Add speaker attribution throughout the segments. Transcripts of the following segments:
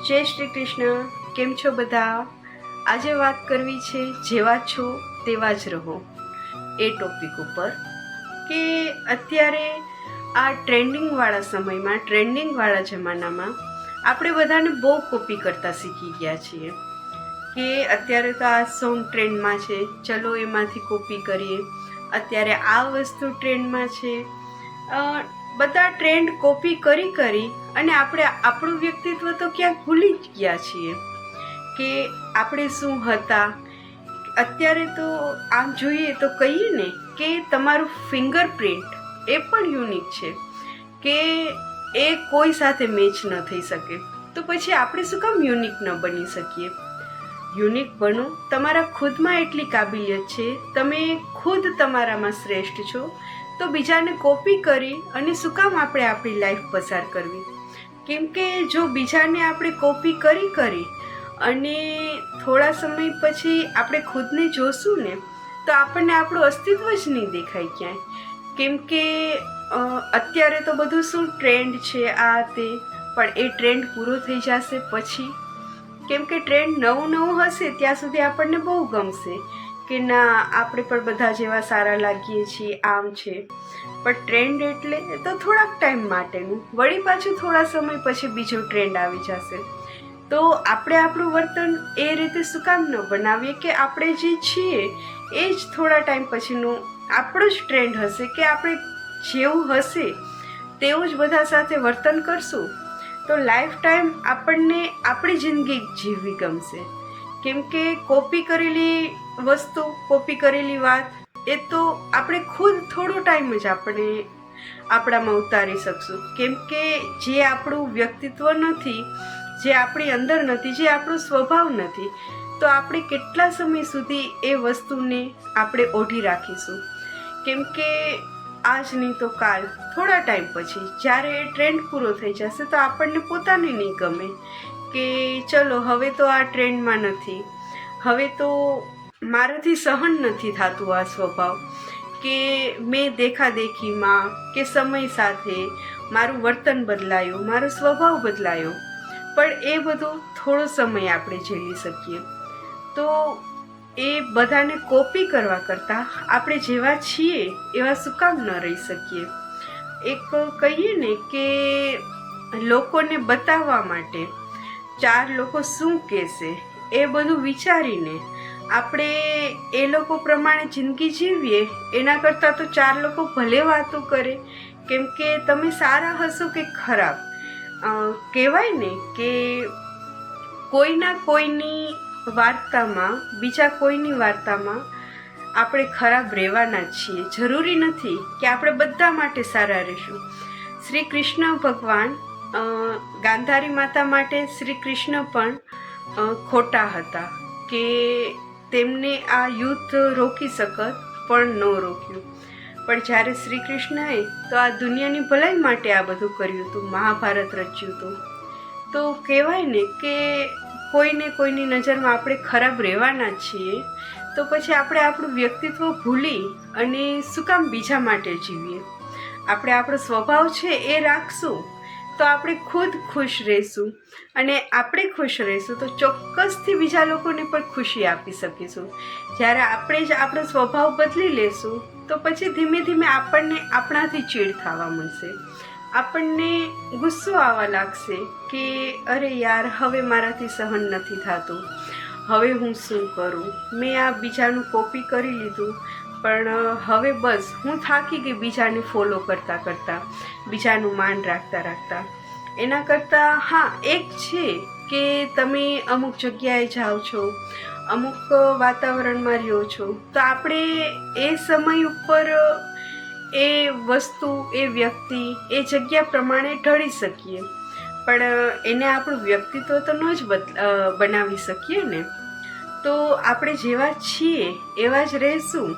Speaker 1: જય શ્રી કૃષ્ણ. કેમ છો બધા? આજે વાત કરવી છે જેવા છો તેવા જ રહો એ ટોપિક ઉપર કે અત્યારે આ ટ્રેન્ડિંગવાળા સમયમાં, ટ્રેન્ડિંગવાળા જમાનામાં આપણે બધાને બહુ કોપી કરતા શીખી ગયા છીએ કે અત્યારે તો આ સોંગ ટ્રેન્ડમાં છે, ચલો એમાંથી કોપી કરીએ. અત્યારે આ વસ્તુ ટ્રેન્ડમાં છે. બધા ટ્રેન્ડ કોપી કરી અને આપણે આપણું વ્યક્તિત્વ તો ક્યાંક ભૂલી જ ગયા છીએ કે આપણે શું હતા. અત્યારે તો આમ જોઈએ તો કહીએ ને કે તમારું ફિંગરપ્રિન્ટ એ પણ યુનિક છે કે એ કોઈ સાથે મેચ ન થઈ શકે. તો પછી આપણે શું કામ યુનિક ન બની શકીએ? યુનિક બનો. તમારા ખુદમાં એટલી કાબિલિયત છે, તમે ખુદ તમારામાં શ્રેષ્ઠ છો, તો બીજાને કોપી કરી અને શું કામ આપણે આપણી લાઈફ પસાર કરવી? કેમ કે જો બીજાને આપણે કોપી કરી અને થોડા સમય પછી આપણે ખુદને જોશું ને તો આપણને આપણું અસ્તિત્વ જ નહીં દેખાય ક્યાંય. કેમ કે અત્યારે તો બધું શું ટ્રેન્ડ છે આ તે, પણ એ ટ્રેન્ડ પૂરો થઈ જશે પછી. કેમ કે ટ્રેન્ડ નવું હશે ત્યાં સુધી આપણને બહુ ગમશે કે ના આપણે પણ બધા જેવા સારા લાગીએ છીએ, આમ છે. પણ ટ્રેન્ડ એટલે તો થોડાક ટાઈમ માટેનું, વળી પાછું થોડા સમય પછી બીજો ટ્રેન્ડ આવી જશે. તો આપણે આપણું વર્તન એ રીતે શું કામ ન બનાવીએ કે આપણે જે છીએ એ જ થોડા ટાઈમ પછીનું આપણો જ ટ્રેન્ડ હશે કે આપણે જેવું હશે તેવું જ બધા સાથે વર્તન કરશું તો લાઈફ ટાઈમ આપણને આપણી જિંદગી જીવવી ગમશે. કેમ કે કોપી કરેલી વસ્તુ, કોપી કરેલી વાત એ તો આપણે ખુદ થોડો ટાઈમ જ આપણે આપણામાં ઉતારી શકશું. કેમ કે જે આપણું વ્યક્તિત્વ નથી, જે આપણી અંદર નથી, જે આપણો સ્વભાવ નથી, તો આપણે કેટલા સમય સુધી એ વસ્તુને આપણે ઓઢી રાખીશું? કેમ કે આજ નહીં તો કાલ, થોડા ટાઈમ પછી જ્યારે એ ટ્રેન્ડ પૂરો થઈ જશે તો આપણને પોતાને નહીં ગમે કે ચલો હવે તો આ ટ્રેન્ડમાં નથી, હવે તો મારાથી સહન નથી થતું આ સ્વભાવ, કે મેં દેખાદેખીમાં કે સમય સાથે મારું વર્તન બદલાયું, મારો સ્વભાવ બદલાયો. પણ એ બધું થોડો સમય આપણે ઝીલી શકીએ. તો એ બધાને કોપી કરવા કરતાં આપણે જેવા છીએ એવા શું કામ ન રહી શકીએ? એક કહીએ ને કે લોકોને બતાવવા માટે 4 લોકો શું કહેશે એ બધું વિચારીને આપણે એ લોકો પ્રમાણે જિંદગી જીવીએ એના કરતાં તો 4 લોકો ભલે વાતો કરે. કેમ કે તમે સારા હશો કે ખરાબ, કહેવાય ને કે કોઈની વાર્તામાં, બીજા કોઈની વાર્તામાં આપણે ખરાબ રહેવાના જ છીએ. જરૂરી નથી કે આપણે બધા માટે સારા રહીશું. શ્રી કૃષ્ણ ભગવાન, ગાંધારી માતા માટે શ્રી કૃષ્ણ પણ ખોટા હતા કે તેમને આ યુદ્ધ રોકી શકત પણ ન રોક્યું. પણ જ્યારે શ્રી કૃષ્ણએ તો આ દુનિયાની ભલાઈ માટે આ બધું કર્યું હતું, મહાભારત રચ્યું હતું. તો કહેવાય ને કે કોઈની નજરમાં આપણે ખરાબ રહેવાના છીએ, તો પછી આપણે આપણું વ્યક્તિત્વ ભૂલી અને શું કામ બીજા માટે જીવીએ? આપણે આપણો સ્વભાવ છે એ રાખશું તો આપણે ખુદ ખુશ રહીશું, અને આપણે ખુશ રહીશું તો ચોક્કસથી બીજા લોકોને પણ ખુશી આપી શકીશું. જ્યારે આપણે જ આપણો સ્વભાવ બદલી લેશું તો પછી ધીમે ધીમે આપણને આપણાથી ચીડ થવા મળશે, આપણને ગુસ્સો આવવા લાગશે કે અરે યાર હવે મારાથી સહન નથી થતું, હવે હું શું કરું? મેં આ બીજાનું કોપી કરી લીધું પણ હવે બસ હું થાકી ગઈ બીજાને ફોલો કરતાં, બીજાનું માન રાખતા. એના કરતાં હા એક છે કે તમે અમુક જગ્યાએ જાઓ છો, અમુક વાતાવરણમાં રહ્યો છો, તો આપણે એ સમય ઉપર એ વસ્તુ, એ વ્યક્તિ, એ જગ્યા પ્રમાણે ઢળી શકીએ, પણ એને આપણું વ્યક્તિત્વ તો ન જ બનાવી શકીએ ને. તો આપણે જેવા છીએ એવા જ રહેશું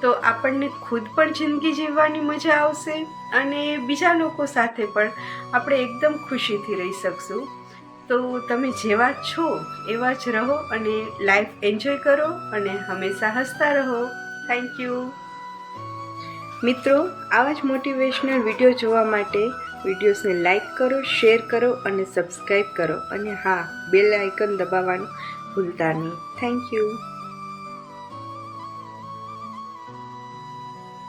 Speaker 1: તો આપણને ખુદ પણ જિંદગી જીવવાની મજા આવશે અને બીજા લોકો સાથે પણ આપણે એકદમ ખુશીથી રહી શકશું. તો તમે જેવા છો એવા જ રહો અને લાઈફ એન્જોય કરો અને હંમેશા હસતા રહો. Thank you. મિત્રો, આવા જ મોટિવેશનલ વિડીયો જોવા માટે વિડીયોઝને લાઈક કરો, શેર કરો અને સબસ્ક્રાઈબ કરો. અને હા, બેલ આઇકન દબાવવાનું ભૂલતા નહીં. Thank you.